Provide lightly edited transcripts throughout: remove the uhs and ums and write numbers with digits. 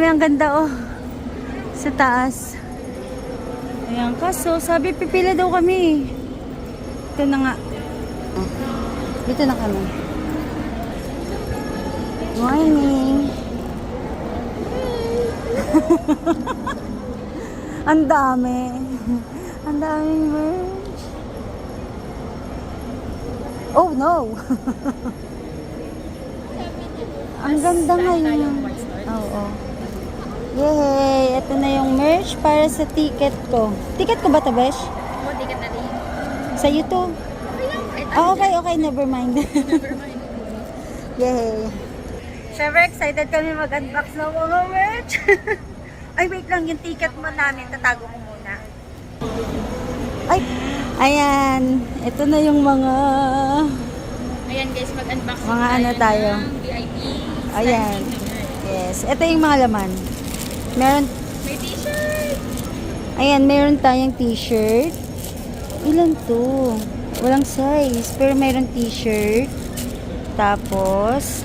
kami, ang ganda oh. Sa taas. Ayan, kaso sabi pipila daw kami. Ito na nga. Dito na kami. Morning. Ang dami. Ang daming merch. Oh no. Ang ganda ngayon. Oo. Yay! Ito na yung merch para sa ticket ko. Ticket ko ba ito, Besh? Oo, ticket na din. Sa YouTube? Okay, okay. Never mind. Never mind. Yay! Siyempre, excited kami mag-unbox ng mga merch. Ay, wait lang. Yung ticket mo namin, tatago ko muna. Ay! Ayan. Ito na yung mga... Ayan guys, mag-unboxing Mga ano tayo? ng VIP. Ayan. Yes. Ito yung mga laman. Meron... May t-shirt! Ayan, meron tayong t-shirt. Ilan to? Walang size. Pero meron t-shirt. Tapos,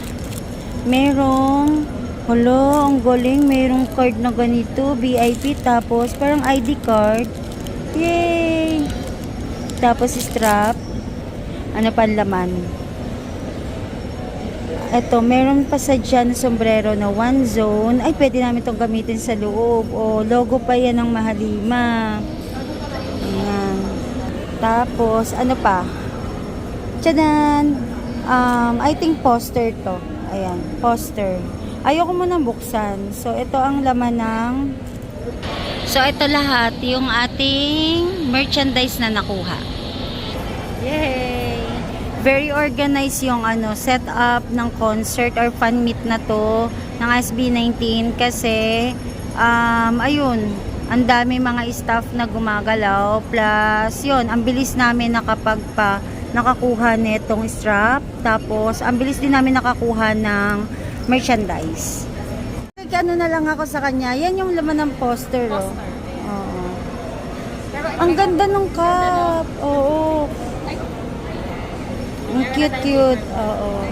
merong... Hala, ang galing. Merong card na ganito. VIP. Tapos, parang ID card. Yay! Tapos, strap. Ano pa ang laman? Ito, meron pa sa dyan na sombrero na one zone. Ay, pwede namin itong gamitin sa loob. O, logo pa yan ng Mahalima. Ayan. Tapos, ano pa? Tchadan! I think poster to. Ayan, poster. Ayoko munang buksan. So, ito ang laman ng... So, ito lahat yung ating merchandise na nakuha. Yay! Very organized yung setup ng concert or fan meet na to ng SB19 kasi ayun, ang dami mga staff na gumagalaw plus yun, ang bilis namin nakakuha nitong strap, tapos ang bilis din namin nakakuha ng merchandise. Ano na lang ako sa kanya, yan yung laman ng poster. Oh. Oo. Ang ganda ng cup. Oo. Ang cute-cute. Oo.